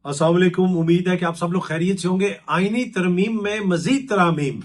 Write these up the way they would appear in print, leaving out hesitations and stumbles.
अस्सलाम वालेकुम। उम्मीद है कि आप सब लोग खैरियत से होंगे। आईनी तरमीम में मजीद तरामीम,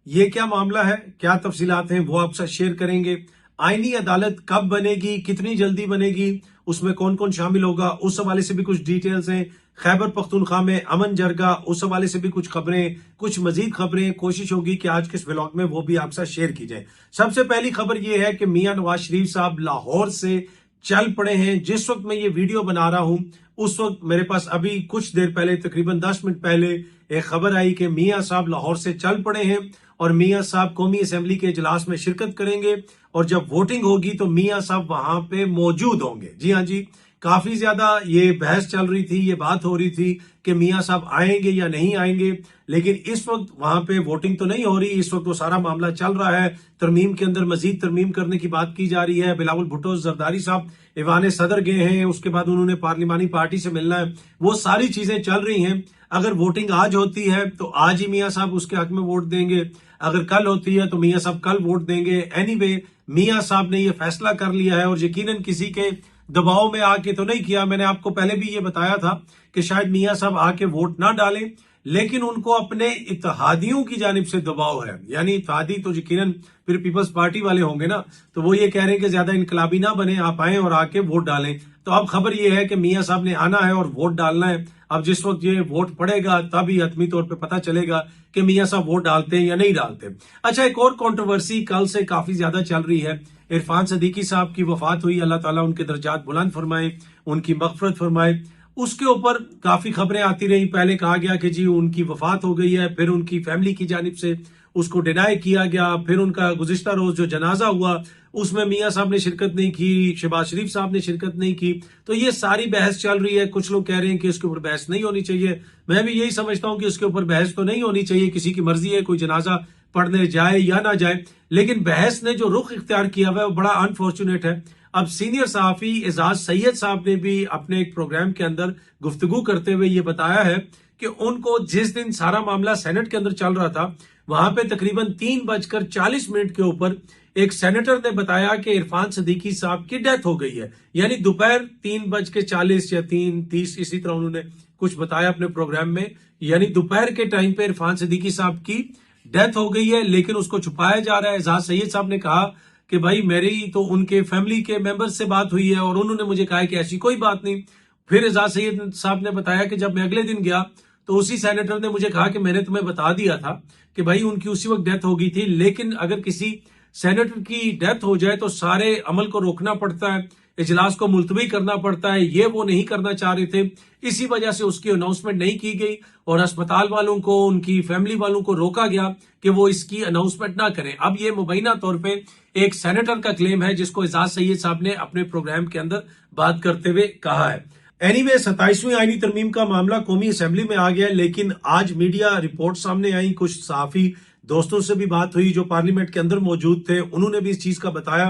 ये क्या मामला है, क्या तफसीलात हैं, वो आपसे शेयर करेंगे। आईनी अदालत कब बनेगी, कितनी जल्दी बनेगी, उसमें कौन कौन शामिल होगा, उस हवाले से भी कुछ डिटेल्स हैं। खैबर पख्तूनख्वा में अमन जरगा, उस हवाले से भी कुछ खबरें, कुछ मजीद खबरें। कोशिश होगी कि आज के इस व्लॉग में वो भी आपसे शेयर की जाए। सबसे पहली खबर ये है कि मियां नवाज शरीफ साहब लाहौर से चल पड़े हैं। जिस वक्त मैं ये वीडियो बना रहा हूं उस वक्त मेरे पास अभी कुछ देर पहले, तकरीबन 10 मिनट पहले, एक खबर आई कि मियां साहब लाहौर से चल पड़े हैं और मियां साहब कौमी असेंबली के इजलास में शिरकत करेंगे और जब वोटिंग होगी तो मियां साहब वहां पे मौजूद होंगे। जी हाँ जी, काफी ज्यादा ये बहस चल रही थी, ये बात हो रही थी कि मियां साहब आएंगे या नहीं आएंगे, लेकिन इस वक्त वहां पे वोटिंग तो नहीं हो रही। इस वक्त वो सारा मामला चल रहा है। तरमीम के अंदर मजीद तरमीम करने की बात की जा रही है। बिलावल भुट्टो जरदारी साहब ईवान सदर गए हैं, उसके बाद उन्होंने पार्लिमानी पार्टी से मिलना है, वो सारी चीजें चल रही हैं। अगर वोटिंग आज होती है तो आज ही मियां साहब उसके हक में वोट देंगे, अगर कल होती है तो मियां साहब कल वोट देंगे। एनीवे, मियां साहब ने ये फैसला कर लिया है और यकीनन किसी के दबाव में आके तो नहीं किया। मैंने आपको पहले भी ये बताया था कि शायद मियां साहब आके वोट ना डालें, लेकिन उनको अपने इत्तेहादियों की जानिब से दबाव है। यानी इत्तेहादी तो यकीनन फिर पीपल्स पार्टी वाले होंगे ना, तो वो ये कह रहे हैं कि ज्यादा इनकलाबी ना बने, आप आए और आके वोट डालें। तो अब खबर ये है कि मियां साहब ने आना है और वोट डालना है। अब जिस वक्त ये वोट पड़ेगा तभी हतमी तौर पे पता चलेगा कि मियां साहब वोट डालते हैं या नहीं डालते। अच्छा, एक और कंट्रोवर्सी कल से काफी ज्यादा चल रही है। इरफान सदीकी साहब की वफात हुई, अल्लाह ताला उनके दर्जात बुलंद फरमाए, उनकी मगफरत फरमाए। उसके ऊपर काफी खबरें आती रही। पहले कहा गया कि जी उनकी वफात हो गई है, फिर उनकी फैमिली की जानिब से उसको डिनाई किया गया, फिर उनका गुज़िश्ता रोज जो जनाजा हुआ उसमें मियां साहब ने शिरकत नहीं की, शहबाज शरीफ साहब ने शिरकत नहीं की। तो ये सारी बहस चल रही है। कुछ लोग कह रहे हैं कि इसके ऊपर बहस नहीं होनी चाहिए। मैं भी यही समझता हूं कि इसके ऊपर बहस तो नहीं होनी चाहिए। किसी की मर्जी है कोई जनाजा पढ़ने जाए या ना जाए, लेकिन बहस ने जो रुख इख्तियार किया हुआ है वो बड़ा अनफॉर्चुनेट है। अब सीनियर सहाफी एजाज सैयद साहब ने भी अपने एक प्रोग्राम के अंदर गुफ्तगू करते हुए ये बताया है कि उनको जिस दिन सारा मामला सेनेट के अंदर चल रहा था वहां पे तकरीबन 3:40 के ऊपर एक सेनेटर ने बताया कि इरफान सदीकी साहब की डेथ हो गई है। यानी दोपहर 3:40 या 3:30 इसी तरह उन्होंने कुछ बताया अपने प्रोग्राम में। यानी दोपहर के टाइम पे इरफान सदीकी साहब की डेथ हो गई है, लेकिन उसको छुपाया जा रहा है। एजाज सैयद साहब ने कहा कि भाई मेरी तो उनके फैमिली के मेंबर से बात हुई है और उन्होंने मुझे कहा कि ऐसी कोई बात नहीं। फिर एजाज सैयद साहब ने बताया कि जब मैं अगले दिन गया तो उसी सेनेटर ने मुझे कहा कि मैंने तुम्हें बता दिया था कि भाई उनकी उसी वक्त डेथ हो गई थी, लेकिन अगर किसी सेनेटर की डेथ हो जाए तो सारे अमल को रोकना पड़ता है, इजलास को मुलतवी करना पड़ता है। ये वो नहीं करना चाह रहे थे, इसी वजह से उसकी अनाउंसमेंट नहीं की गई और अस्पताल वालों को, उनकी फैमिली वालों को रोका गया कि वो इसकी अनाउंसमेंट ना करें। अब ये मुबैना तौर पे एक सेनेटर का क्लेम है जिसको एजाज सैयद साहब ने अपने प्रोग्राम के अंदर बात करते हुए कहा है। एनीवे, 27वीं आईनी तरमीम का मामला कौमी असेंबली में आ गया, लेकिन आज मीडिया रिपोर्ट सामने आई, कुछ सहाफी दोस्तों से भी बात हुई जो पार्लियामेंट के अंदर मौजूद थे, उन्होंने भी इस चीज का बताया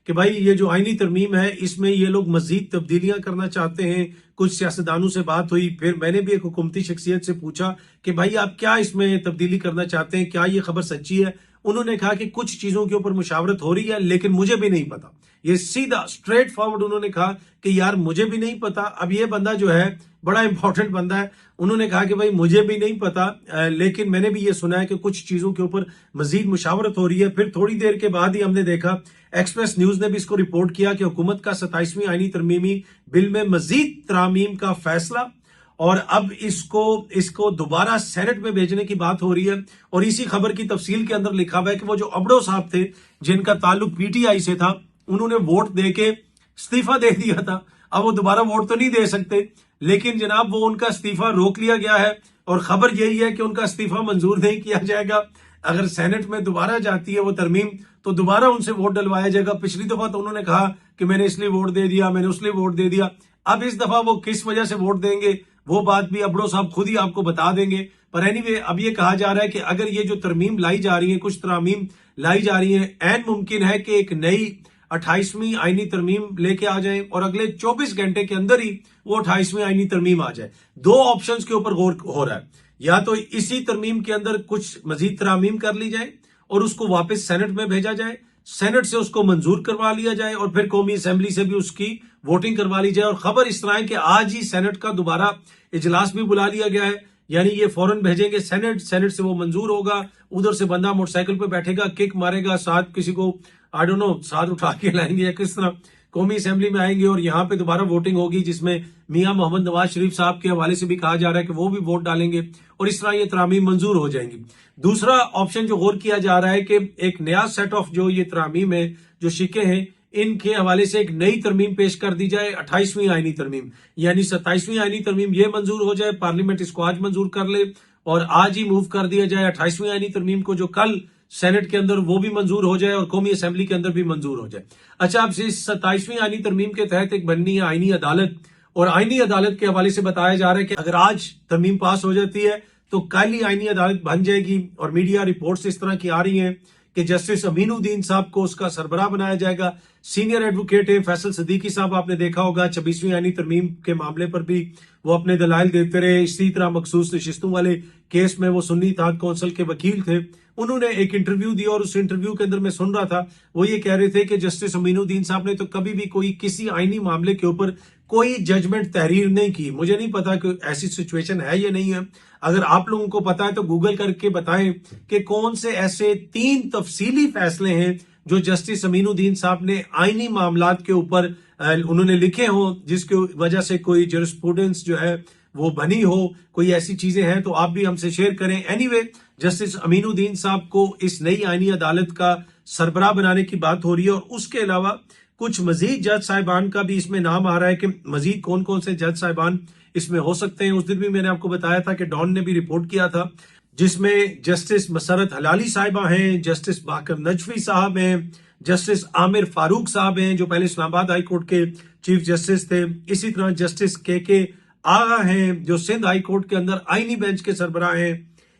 कि भाई ये जो आईनी तरमीम है इसमें ये लोग मजीद तब्दीलियां करना चाहते हैं। कुछ सियासतदानों से बात हुई, फिर मैंने भी एक हुकूमती शख्सियत से पूछा कि भाई आप क्या इसमें तब्दीली करना चाहते हैं, क्या ये खबर सच्ची है। उन्होंने कहा कि कुछ चीजों के ऊपर मुशावरत हो रही है, लेकिन मुझे भी नहीं पता। ये सीधा स्ट्रेट फॉरवर्ड उन्होंने कहा कि यार मुझे भी नहीं पता। अब ये बंदा जो है बड़ा इंपॉर्टेंट बंदा है, उन्होंने कहा कि भाई मुझे भी नहीं पता, लेकिन मैंने भी ये सुना है कि कुछ चीजों के ऊपर मजीद मुशावरत हो रही है। फिर थोड़ी देर के बाद ही हमने देखा, एक्सप्रेस न्यूज ने भी इसको रिपोर्ट किया कि हुकूमत का 27वीं आईनी तरमीमी बिल में मजीद तरामीम का फैसला और अब इसको दोबारा सेनेट में भेजने की बात हो रही है। और इसी खबर की तफसील के अंदर लिखा हुआ है कि वो जो अबड़ो साहब थे जिनका ताल्लुक पीटीआई से था, उन्होंने वोट दे के इस्तीफा दे दिया था। अब वो दोबारा वोट तो नहीं दे सकते, लेकिन जनाब वो उनका इस्तीफा रोक लिया गया है और खबर यही है कि उनका इस्तीफा मंजूर नहीं किया जाएगा। अगर सेनेट में दोबारा जाती है वो तरमीम तो दोबारा उनसे वोट डलवाया जाएगा। पिछली दफा तो उन्होंने कहा कि मैंने इसलिए वोट दे दिया, मैंने उसलिए वोट दे दिया। अब इस दफा वो किस वजह से वोट देंगे वो बात भी अबड़ो साहब खुद ही आपको बता देंगे। पर एनीवे, अब ये कहा जा रहा है कि अगर ये जो तरमीम लाई जा रही है, कुछ तरामीम लाई जा रही है, ऐन मुमकिन है कि एक नई 28वीं आईनी तरमीम लेके आ जाए और अगले 24 घंटे के अंदर ही वो 28वीं आईनी तरमीम आ जाए। दो ऑप्शंस के ऊपर गौर हो रहा है, या तो इसी तरमीम के अंदर कुछ मजीद तरामीम कर ली जाए और उसको वापस सेनेट में भेजा जाए। सेनेट से उसको मंजूर करवा लिया जाए और फिर कौमी असेंबली से भी उसकी वोटिंग करवा ली जाए। और खबर इस तरह है कि आज ही सेनेट का दोबारा इजलास भी बुला लिया गया है, यानी ये फौरन भेजेंगे सेनेट से वो मंजूर होगा। उधर से बंदा मोटरसाइकिल पे बैठेगा, किक मारेगा, साथ किसी को आई डोंट नो साथ उठा के लाएंगे या किस तरह कौमी असेंबली में आएंगे और यहाँ पे दोबारा वोटिंग होगी, जिसमें मियां मोहम्मद नवाज शरीफ साहब के हवाले से भी कहा जा रहा है कि वो भी वोट डालेंगे और इस तरह ये तरामीम मंजूर हो जाएंगी। दूसरा ऑप्शन जो गौर किया जा रहा है कि एक नया सेट ऑफ जो ये तरामीम है, जो शिके हैं, इनके हवाले से एक नई तरमीम पेश कर दी जाए, 28वीं आईनी तरमीम, यानी 27वीं आईनी तरमीम ये मंजूर हो जाए, पार्लियामेंट इसको आज मंजूर कर ले और आज ही मूव कर दिया जाए 28वीं आईनी तरमीम को, जो कल सेनेट के अंदर वो भी मंजूर हो जाए और कौमी असेंबली के अंदर भी मंजूर हो जाए। अच्छा, अब इस 27वीं आईनी तरमीम के तहत एक बननी है आईनी अदालत, और आईनी अदालत के हवाले से बताया जा रहा है कि अगर आज तरमीम पास हो जाती है तो कल ही आईनी अदालत बन जाएगी। और मीडिया रिपोर्ट्स इस तरह की आ रही हैं कि जस्टिस अमीनुद्दीन साहब को उसका सरबराह बनाया जाएगा। सीनियर एडवोकेट है फैसल सिद्दीकी साहब, आपने देखा होगा 26वीं आईनी तरमीम के मामले पर भी वो अपने दलाइल देते रहे। इसी तरह मखसूस नशिस्तों वाले केस में वो सुन्नी इत्तेहाद कौंसिल के वकील थे। उन्होंने एक इंटरव्यू दिया और उस इंटरव्यू के अंदर मैं सुन रहा था, वो ये कह रहे थे कि जस्टिस अमीनुद्दीन साहब ने तो कभी भी कोई किसी आईनी मामले के ऊपर कोई जजमेंट तहरीर नहीं की। मुझे नहीं पता कि ऐसी सिचुएशन है या नहीं है, अगर आप लोगों को पता है तो गूगल करके बताएं कि कौन से ऐसे 3 तफसीली फैसले हैं जो जस्टिस अमीनुद्दीन साहब ने आईनी मामलात के ऊपर उन्होंने लिखे हो, जिसकी वजह से कोई जरिस्प्रूडेंस जो है वो बनी हो। कोई ऐसी चीजें हैं तो आप भी हमसे शेयर करें। एनीवे, जस्टिस अमीनुद्दीन साहब को इस नई आईनी अदालत का सरबराह बनाने की बात हो रही है और उसके अलावा कुछ मजीद जज साहिबान का भी इसमें नाम आ रहा है कि मजीद कौन कौन से जज साहिबान इसमें हो सकते हैं। उस दिन भी मैंने आपको बताया था कि डॉन ने भी रिपोर्ट किया था, जिसमें जस्टिस मसरत हलाली साहिबा हैं, जस्टिस बाकर नजफी साहब हैं, जस्टिस आमिर फारूक साहब हैं जो पहले इस्लामाबाद हाई कोर्ट के चीफ जस्टिस थे। इसी तरह जस्टिस के आगा हैं जो सिंध हाई कोर्ट के अंदर आईनी बेंच के सरबराह हैं।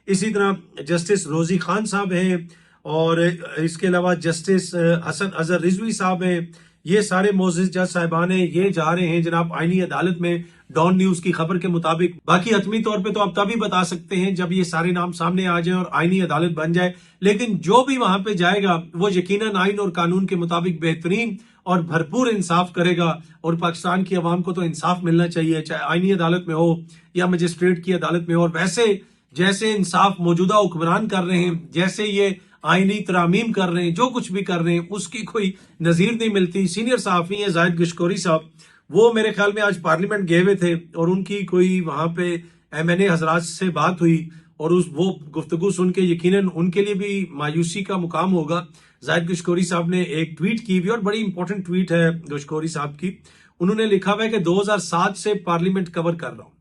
इसी तरह जस्टिस रोजी खान साहब हैं और इसके अलावा जस्टिस हसन अजहर रिजवी साहब हैं। ये सारे मोअज़्ज़िज़ जज साहिबान हैं, ये जा रहे हैं जनाब आईनी अदालत में डॉन न्यूज की खबर के मुताबिक। बाकी हतमी तौर पे तो आप तभी बता सकते हैं जब ये सारे नाम सामने आ जाएं और आईनी अदालत बन जाए, लेकिन जो भी वहां पे जाएगा वो यकीनन आइन और कानून के मुताबिक बेहतरीन और भरपूर इंसाफ करेगा। और पाकिस्तान की आवाम को तो इंसाफ मिलना चाहिए, चाहे आईनी अदालत में हो या मजिस्ट्रेट की अदालत में हो। और वैसे जैसे इंसाफ मौजूदा हुक्मरान कर रहे हैं, जैसे ये आईनी तरामीम कर रहे हैं, जो कुछ भी कर रहे हैं, उसकी कोई नजीर नहीं मिलती। सीनियर सहाफी है जाहिद गशकोरी साहब, वो मेरे ख्याल में आज पार्लियामेंट गए हुए थे और उनकी कोई वहां पे MNA हजरात से बात हुई और वो गुफ्तगू सुन के यकीनन उनके लिए भी मायूसी का मुकाम होगा। जाहिद गशकोरी साहब ने एक ट्वीट की भी और बड़ी इंपॉर्टेंट ट्वीट है गशकोरी साहब की। उन्होंने लिखा हुआ है कि 2007 से पार्लियामेंट कवर कर रहा हूं,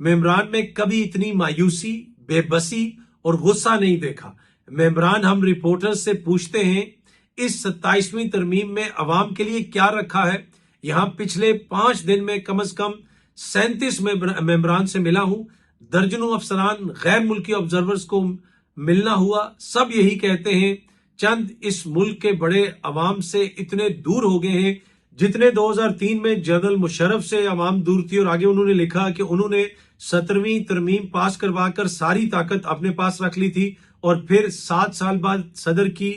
मेंबरान में कभी इतनी मायूसी, बेबसी और गुस्सा नहीं देखा। मेंबरान, हम रिपोर्टर्स से पूछते हैं इस 27वीं तरमीम में अवाम के लिए क्या रखा है। यहां पिछले 5 दिन में कम से कम 37 मेंबरान से मिला हूं, दर्जनों अफसरान गैर मुल्की ऑब्जर्वर्स को मिलना हुआ। सब यही कहते हैं चंद इस मुल्क के बड़े अवाम से इतने दूर हो गए हैं जितने 2003 में जनरल मुशर्रफ से अवाम दूर थी। और आगे उन्होंने लिखा कि उन्होंने 17वीं तरमीम पास करवाकर सारी ताकत अपने पास रख ली थी और फिर 7 साल बाद सदर की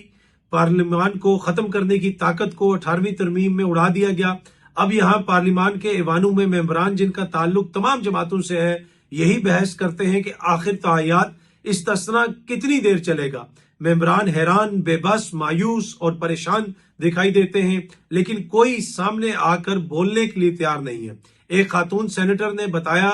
पार्लियामान को खत्म करने की ताकत को 18वीं तरमीम में उड़ा दिया गया। अब यहाँ पार्लियामान के ऐवानों में मेंबरान जिनका ताल्लुक तमाम जमातों से है, यही बहस करते हैं कि आखिर तायात इस्तिस्ना कितनी देर चलेगा। मेंबरान हैरान, बेबस, मायूस और परेशान दिखाई देते हैं, लेकिन कोई सामने आकर बोलने के लिए तैयार नहीं है। एक खातून सेनेटर ने बताया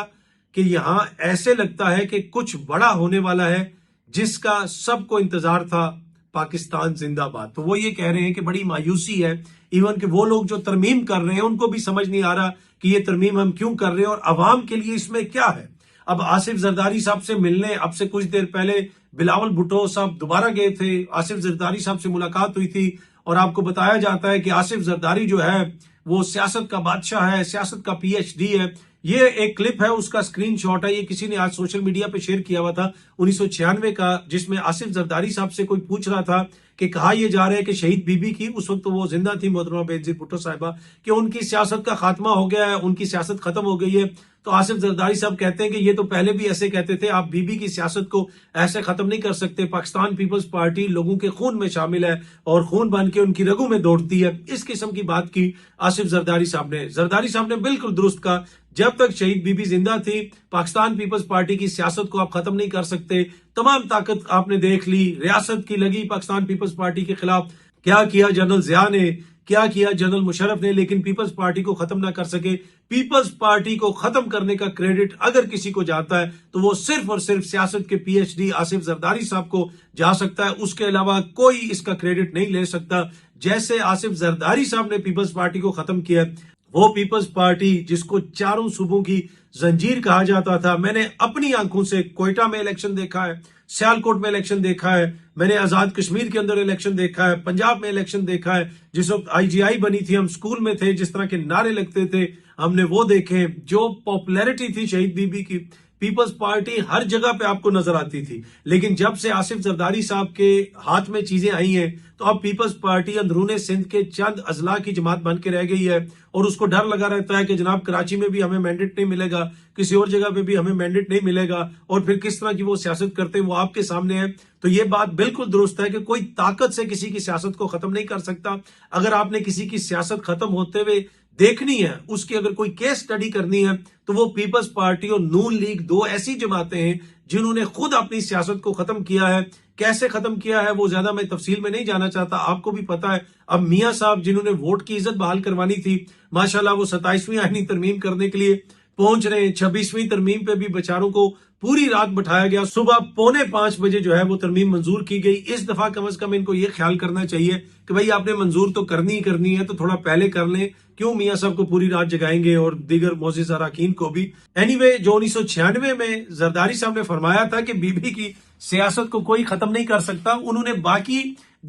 कि यहाँ ऐसे लगता है कि कुछ बड़ा होने वाला है जिसका सबको इंतजार था, पाकिस्तान जिंदाबाद। तो वो ये कह रहे हैं कि बड़ी मायूसी है, इवन कि वो लोग जो तरमीम कर रहे हैं उनको भी समझ नहीं आ रहा कि ये तरमीम हम क्यों कर रहे हैं और अवाम के लिए इसमें क्या है। अब आसिफ जरदारी साहब से मिलने अब से कुछ देर पहले बिलावल भुट्टो साहब दोबारा गए थे, आसिफ जरदारी साहब से मुलाकात हुई थी और आपको बताया जाता है कि आसिफ जरदारी जो है वो सियासत का बादशाह है, सियासत का PhD है। یہ ایک کلپ ہے، اس کا اسکرین شاٹ ہے، یہ کسی نے آج سوشل میڈیا پہ شیئر کیا ہوا تھا 1996 کا، جس میں آصف زرداری صاحب سے کوئی پوچھ رہا تھا کہ کہا یہ جا رہا ہے کہ شہید بی بی کی، اس وقت وہ زندہ تھی محترمہ بینظیر بھٹو صاحبہ، کہ ان کی سیاست کا خاتمہ ہو گیا ہے، ان کی سیاست ختم ہو گئی ہے۔ تو آصف زرداری صاحب کہتے ہیں کہ یہ تو پہلے بھی ایسے کہتے تھے، آپ بی بی کی سیاست کو ایسے ختم نہیں کر سکتے، پاکستان پیپلز پارٹی لوگوں کے خون میں شامل ہے اور خون بن کے ان کی رگوں میں دوڑتی ہے۔ اس قسم کی بات کی آصف زرداری صاحب نے۔ زرداری صاحب نے بالکل درست کہا، جب تک شہید بی بی زندہ تھی پاکستان پیپلز پارٹی کی سیاست کو آپ ختم نہیں کر سکتے۔ تمام طاقت آپ نے دیکھ لی، ریاست کی لگی پاکستان پیپلز پارٹی کے خلاف، کیا کیا جنرل ضیاء نے، کیا کیا جنرل مشرف نے، لیکن پیپلز پارٹی کو ختم نہ کر سکے۔ پیپلز پارٹی کو ختم کرنے کا کریڈٹ اگر کسی کو جاتا ہے تو وہ صرف اور صرف سیاست کے P H D Asif Zardari sahib کو جا سکتا ہے، اس کے علاوہ کوئی اس کا کریڈٹ نہیں لے سکتا۔ جیسے آصف زرداری صاحب نے پیپلز پارٹی کو ختم کیا، وہ پیپلز پارٹی جس کو چاروں صوبوں کی زنجیر کہا جاتا تھا، میں نے اپنی آنکھوں سے کوئٹہ میں الیکشن دیکھا ہے، سیالکوٹ میں الیکشن دیکھا ہے، میں نے آزاد کشمیر کے اندر الیکشن دیکھا ہے، پنجاب میں الیکشن دیکھا ہے، جس وقت آئی جی آئی بنی تھی، ہم سکول میں تھے، جس طرح کے نعرے لگتے تھے ہم نے وہ دیکھے، جو پاپولیرٹی تھی شہید بی بی کی، پیپلز پارٹی ہر جگہ پہ آپ کو نظر آتی تھی۔ لیکن جب سے آصف زرداری صاحب کے ہاتھ میں چیزیں آئی ہیں تو اب پیپلز پارٹی اندرون سندھ کے چند اضلاع کی جماعت بن کے رہ گئی ہے، اور اس کو ڈر لگا رہتا ہے کہ جناب کراچی میں بھی ہمیں مینڈیٹ نہیں ملے گا، کسی اور جگہ پہ بھی ہمیں مینڈیٹ نہیں ملے گا، اور پھر کس طرح کی وہ سیاست کرتے ہیں وہ آپ کے سامنے ہے۔ تو یہ بات بالکل درست ہے کہ کوئی طاقت سے کسی کی سیاست کو ختم نہیں کر سکتا۔ اگر آپ نے کسی کی سیاست ختم ہوتے ہوئے دیکھنی ہے، اس کی اگر کوئی کیس سٹڈی کرنی ہے، تو وہ پیپلز پارٹی اور نون لیگ دو ایسی جماعتیں ہیں جنہوں نے خود اپنی سیاست کو ختم کیا ہے۔ کیسے ختم کیا ہے وہ زیادہ میں تفصیل میں نہیں جانا چاہتا، آپ کو بھی پتا ہے۔ اب میاں صاحب جنہوں نے ووٹ کی عزت بحال کروانی تھی، ماشاءاللہ وہ 27ویں آئینی ترمیم کرنے کے لیے پہنچ رہے ہیں۔ 26ویں ترمیم پہ بھی بیچاروں کو پوری رات بٹھایا گیا، صبح 4:45 بجے جو ہے وہ ترمیم منظور کی گئی۔ اس دفعہ کم از کم ان کو یہ خیال کرنا چاہیے کہ بھائی آپ نے منظور تو کرنی ہی کرنی ہے، تو تھوڑا پہلے کر لیں، کیوں میاں صاحب کو پوری رات جگائیں گے اور دیگر معزز اراکین کو بھی۔ اینی وے، جو 1996 میں زرداری صاحب نے فرمایا تھا کہ بی بی کی سیاست کو کوئی ختم نہیں کر سکتا، انہوں نے باقی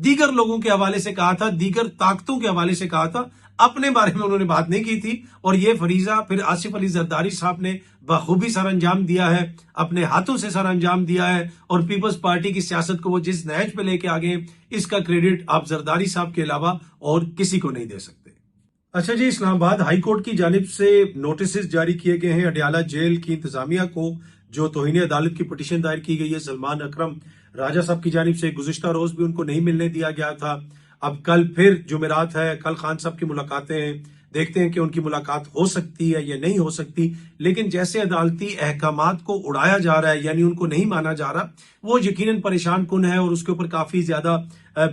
دیگر لوگوں کے حوالے سے کہا تھا، دیگر طاقتوں کے حوالے سے کہا تھا، اپنے بارے میں انہوں نے بات نہیں کی تھی۔ اور یہ فریضہ پھر آصف علی زرداری صاحب نے بخوبی سر انجام دیا ہے، اپنے ہاتھوں سے سر انجام دیا ہے، اور پیپلز پارٹی کی سیاست کو وہ جس نہج پہ لے کے آگے، اس کا کریڈٹ آپ زرداری صاحب کے علاوہ اور کسی کو نہیں دے سکتے۔ اچھا جی، اسلام آباد ہائی کورٹ کی جانب سے نوٹسز جاری کیے گئے ہیں اڈیالہ جیل کی انتظامیہ کو، جو توہین عدالت کی پٹیشن دائر کی گئی ہے سلمان اکرم راجہ صاحب کی جانب سے۔ گزشتہ روز بھی ان کو نہیں ملنے دیا گیا تھا، اب کل پھر جمعرات ہے، کل خان صاحب کی ملاقاتیں ہیں، دیکھتے ہیں کہ ان کی ملاقات ہو سکتی ہے یا نہیں ہو سکتی۔ لیکن جیسے عدالتی احکامات کو اڑایا جا رہا ہے، یعنی ان کو نہیں مانا جا رہا، وہ یقیناً پریشان کن ہے، اور اس کے اوپر کافی زیادہ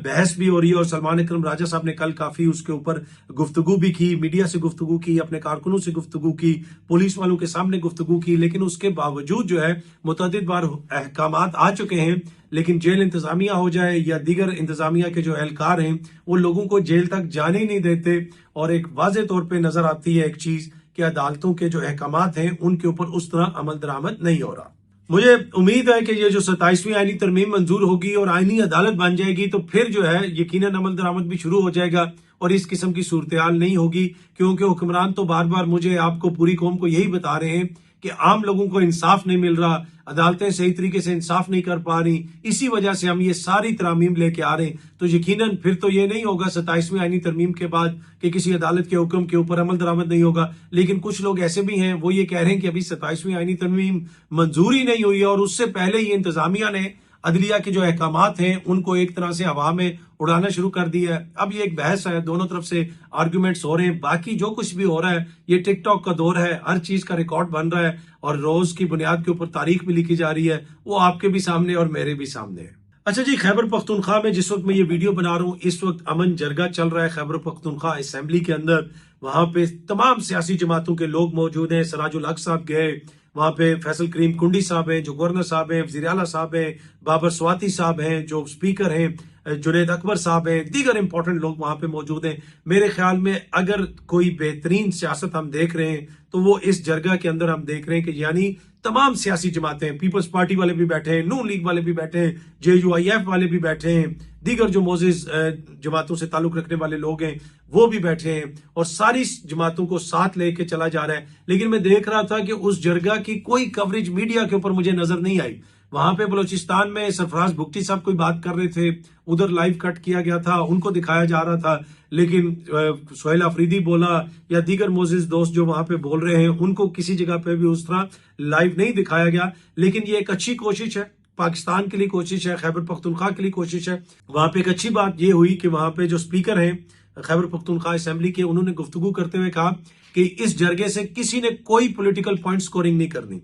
بحث بھی ہو رہی ہے۔ اور سلمان اکرم راجہ صاحب نے کل کافی اس کے اوپر گفتگو بھی کی، میڈیا سے گفتگو کی، اپنے کارکنوں سے گفتگو کی، پولیس والوں کے سامنے گفتگو کی، لیکن اس کے باوجود جو ہے متعدد بار احکامات آ چکے ہیں، لیکن جیل انتظامیہ ہو جائے یا دیگر انتظامیہ کے جو اہلکار ہیں وہ لوگوں کو جیل تک جانے ہی نہیں دیتے۔ اور ایک واضح طور پہ نظر آتی ہے ایک چیز کہ عدالتوں کے جو احکامات ہیں ان کے اوپر اس طرح عمل درآمد نہیں ہو رہا۔ مجھے امید ہے کہ یہ جو 27ویں آئینی ترمیم منظور ہوگی اور آئینی عدالت بن جائے گی تو پھر جو ہے یقیناً عمل درآمد بھی شروع ہو جائے گا، اور اس قسم کی صورتحال نہیں ہوگی، کیونکہ حکمران تو بار بار مجھے، آپ کو، پوری قوم کو یہی بتا رہے ہیں کہ عام لوگوں کو انصاف نہیں مل رہا، عدالتیں صحیح طریقے سے انصاف نہیں کر پا رہی، اسی وجہ سے ہم یہ ساری ترامیم لے کے آ رہے ہیں۔ تو یقیناً پھر تو یہ نہیں ہوگا 27ویں آئینی ترمیم کے بعد کہ کسی عدالت کے حکم کے اوپر عمل درآمد نہیں ہوگا، لیکن کچھ لوگ ایسے بھی ہیں وہ یہ کہہ رہے ہیں کہ ابھی 27ویں آئینی ترمیم منظوری نہیں ہوئی ہے، اور اس سے پہلے یہ انتظامیہ نے عدلیہ کے جو احکامات ہیں ان کو ایک طرح سے ہوا میں اڑانا شروع کر دیا ہے۔ اب یہ ایک بحث ہے، دونوں طرف سے آرگومنٹس ہو رہے ہیں، باقی جو کچھ بھی ہو رہا ہے یہ ٹک ٹاک کا دور ہے، ہر چیز کا ریکارڈ بن رہا ہے، اور روز کی بنیاد کے اوپر تاریخ بھی لکھی جا رہی ہے، وہ آپ کے بھی سامنے اور میرے بھی سامنے ہے۔ اچھا جی، خیبر پختونخوا میں جس وقت میں یہ ویڈیو بنا رہا ہوں اس وقت امن جرگہ چل رہا ہے خیبر پختونخوا اسمبلی کے اندر، وہاں پہ تمام سیاسی جماعتوں کے لوگ موجود ہیں۔ سراج الحق صاحب گئے وہاں پہ، فیصل کریم کنڈی صاحب ہیں جو گورنر صاحب ہیں، وزیر اعلیٰ صاحب ہیں، بابر سواتی صاحب ہیں جو سپیکر ہیں، जुनैद अकबर साहब हैं, दीगर इंपॉर्टेंट लोग वहां पे मौजूद हैं। मेरे ख्याल में अगर कोई बेहतरीन सियासत हम देख रहे हैं तो वो इस जरगा के अंदर हम देख रहे हैं कि यानी तमाम सियासी जमातें, पीपल्स पार्टी वाले भी बैठे हैं, नून लीग वाले भी बैठे हैं, JUIF वाले भी बैठे हैं, दीगर जो मोजिज जमातों से ताल्लुक रखने वाले लोग हैं वो भी बैठे हैं और सारी जमातों को साथ लेके चला जा रहा है। लेकिन मैं देख रहा था कि उस जरगा की कोई कवरेज मीडिया के ऊपर मुझे नजर नहीं आई। वहां पे बलोचिस्तान में सरफराज भुगटी साहब कोई बात कर रहे थे, उधर लाइव कट किया गया था, उनको दिखाया जा रहा था, लेकिन सोहेल अफरीदी बोला या दीगर मोजिज दोस्त जो वहां पे बोल रहे हैं उनको किसी जगह पे भी उस तरह लाइव नहीं दिखाया गया। लेकिन ये एक अच्छी कोशिश है, पाकिस्तान के लिए कोशिश है, खैबर पख्तूनख्वा के लिए कोशिश है। वहां पे एक अच्छी बात ये हुई कि वहां पे जो स्पीकर हैं खैबर पख्तूनख्वा असेंबली के, उन्होंने गुफ्तगू करते हुए कहा कि इस जरगे से किसी ने कोई पॉलिटिकल पॉइंट स्कोरिंग नहीं करनी,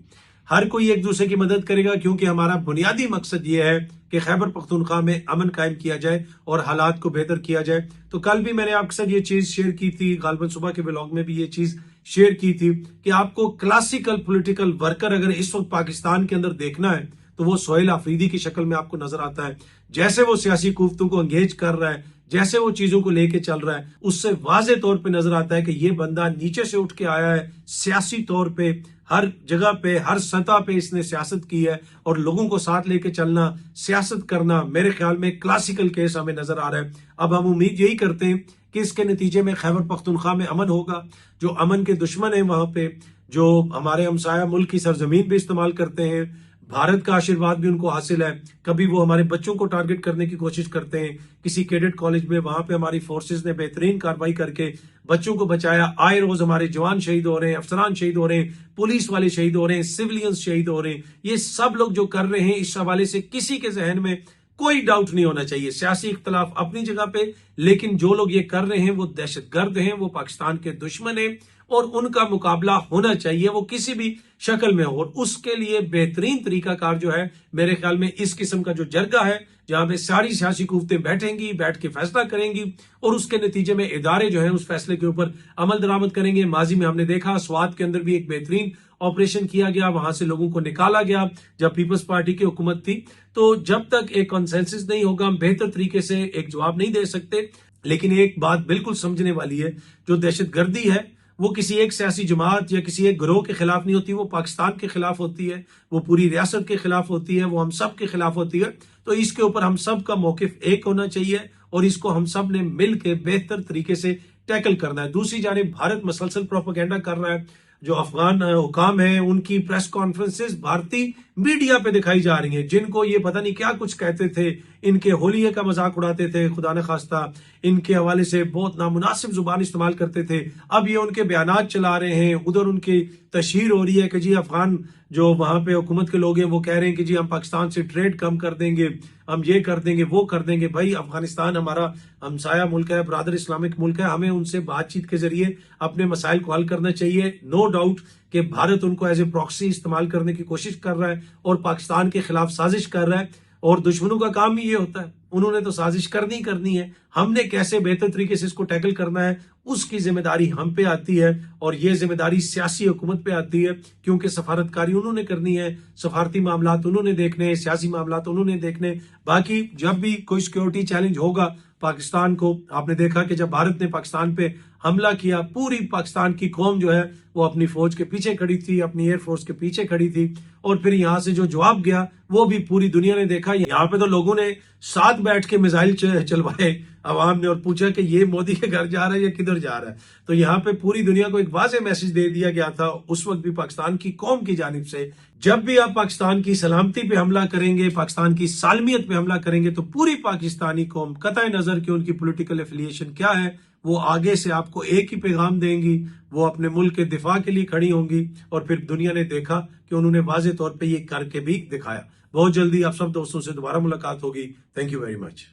हर कोई एक दूसरे की मदद करेगा, क्योंकि हमारा बुनियादी मकसद ये है कि खैबर पख्तूनख्वा में अमन कायम किया जाए और हालात को बेहतर किया जाए। तो कल भी मैंने आपके साथ ये चीज शेयर की थी, गालबन सुबह के व्लॉग में भी ये चीज शेयर की थी कि आपको क्लासिकल पॉलिटिकल वर्कर अगर इस वक्त पाकिस्तान के अंदर देखना है तो वो सोहेल अफरीदी की शक्ल में आपको नजर आता है। जैसे वो सियासी कुफ्तों को एंगेज कर रहा है, जैसे वो चीजों को लेके चल रहा है, उससे वाजे तौर पे नजर आता है कि ये बंदा नीचे से उठ के आया है, सियासी तौर पे हर जगह पे हर सतह पे इसने सियासत की है और लोगों को साथ लेके चलना, सियासत करना, मेरे ख्याल में क्लासिकल केस हमें नजर आ रहा है। अब हम उम्मीद यही करते हैं कि इसके नतीजे में खैबर पख्तूनख्वा में अमन होगा। जो अमन के दुश्मन है वहां पे, जो हमारे हमसाया मुल्क की सरजमीन भी इस्तेमाल करते हैं, भारत का आशीर्वाद भी उनको हासिल है, कभी वो हमारे बच्चों को टारगेट करने की कोशिश करते हैं। किसी कैडेट कॉलेज में वहां पे हमारी फोर्सेस ने बेहतरीन कार्रवाई करके बच्चों को बचाया। आए रोज हमारे जवान शहीद हो रहे हैं, अफसरान शहीद हो रहे हैं, पुलिस वाले शहीद हो रहे हैं, सिविलियंस शहीद हो रहे हैं। ये सब लोग जो कर रहे हैं, इस हवाले से किसी के जहन में कोई डाउट नहीं होना चाहिए। सियासी इख्तलाफ अपनी जगह पे, लेकिन जो लोग ये कर रहे हैं वो दहशतगर्द हैं, वो पाकिस्तान के दुश्मन हैं और उनका मुकाबला होना चाहिए, वो किसी भी शक्ल में हो। और उसके लिए बेहतरीन तरीकाकार जो है मेरे ख्याल में इस किस्म का जो जरगा है, जहां पे सारी सियासी कुव्वतें बैठेंगी, बैठ के फैसला करेंगी और उसके नतीजे में इदारे जो है उस फैसले के ऊपर अमल दरामद करेंगे। माजी में हमने देखा स्वात के अंदर भी एक बेहतरीन ऑपरेशन किया गया, वहां से लोगों को निकाला गया जब पीपल्स पार्टी की हुकूमत थी। तो जब तक एक कंसेंसस नहीं होगा हम बेहतर तरीके से एक जवाब नहीं दे सकते। लेकिन एक बात बिल्कुल समझने वाली है, जो दहशतगर्दी है वो किसी एक सियासी जमात या किसी एक गिरोह के खिलाफ नहीं होती, वो पाकिस्तान के खिलाफ होती है, वो पूरी रियासत के खिलाफ होती है, वो हम सब के खिलाफ होती है। तो इसके ऊपर हम सब का मौकिफ एक होना चाहिए और इसको हम सब ने मिल के बेहतर तरीके से टैकल करना है। दूसरी जानिब भारत मसलसल प्रोपेगेंडा कर रहा है, जो अफगान हुकाम है उनकी प्रेस कॉन्फ्रेंसेस भारतीय मीडिया पे दिखाई जा रही हैं, जिनको ये पता नहीं क्या कुछ कहते थे, इनके होलिये का मजाक उड़ाते थे, खुदा न खास्ता इनके हवाले से बहुत नामुनासिब जुबान इस्तेमाल करते थे। अब ये उनके बयानात चला रहे हैं, उधर उनकी तशहीर हो रही है कि जी अफगान जो वहां पे हुकूमत के लोग हैं वो कह रहे हैं कि जी हम पाकिस्तान से ट्रेड कम कर देंगे, हम ये कर देंगे, वो कर देंगे। भाई अफगानिस्तान हमारा हमसाया मुल्क है, ब्रादर इस्लामिक मुल्क है, हमें उनसे बातचीत के जरिए अपने मसाइल को हल करना चाहिए। नो डाउट कि भारत उनको एज ए प्रॉक्सी इस्तेमाल करने की कोशिश कर रहा है और पाकिस्तान के खिलाफ साजिश कर रहा है, और दुश्मनों का काम ही ये होता है, उन्होंने तो साजिश करनी है। हमने कैसे बेहतर तरीके से इसको टैकल करना है उसकी जिम्मेदारी हम पे आती है और ये जिम्मेदारी सियासी हुकूमत पे आती है, क्योंकि सफारतकारी उन्होंने करनी है, सफारती मामलात उन्होंने देखने, सियासी मामलात उन्होंने देखने। बाकी जब भी कोई सिक्योरिटी चैलेंज होगा पाकिस्तान को, आपने देखा कि जब भारत ने पाकिस्तान पे हमला किया, पूरी पाकिस्तान की कौम जो है वो अपनी फौज के पीछे खड़ी थी, अपनी एयरफोर्स के पीछे खड़ी थी, और फिर यहां से जो जवाब गया वो भी पूरी दुनिया ने देखा। यहाँ पे तो लोगों ने साथ बैठ के मिसाइल चलवाए अवाम ने और पूछा कि ये मोदी के घर जा रहा है या किधर जा रहा है। तो यहाँ पे पूरी दुनिया को एक वाज़ेह मैसेज दे दिया गया था उस वक्त भी पाकिस्तान की कौम की जानिब से, जब भी आप पाकिस्तान की सलामती पे हमला करेंगे, पाकिस्तान की सालमियत पे हमला करेंगे, तो पूरी पाकिस्तानी कौम कतई नजर कि उनकी पॉलिटिकल एफिलिएशन क्या है, वो आगे से आपको एक ही पैगाम देंगी, वो अपने मुल्क के दिफा के लिए खड़ी होंगी। और फिर दुनिया ने देखा कि उन्होंने वाज़ेह तौर पे ये करके भी दिखाया। बहुत जल्दी आप सब दोस्तों से दोबारा मुलाकात होगी। Thank you very much.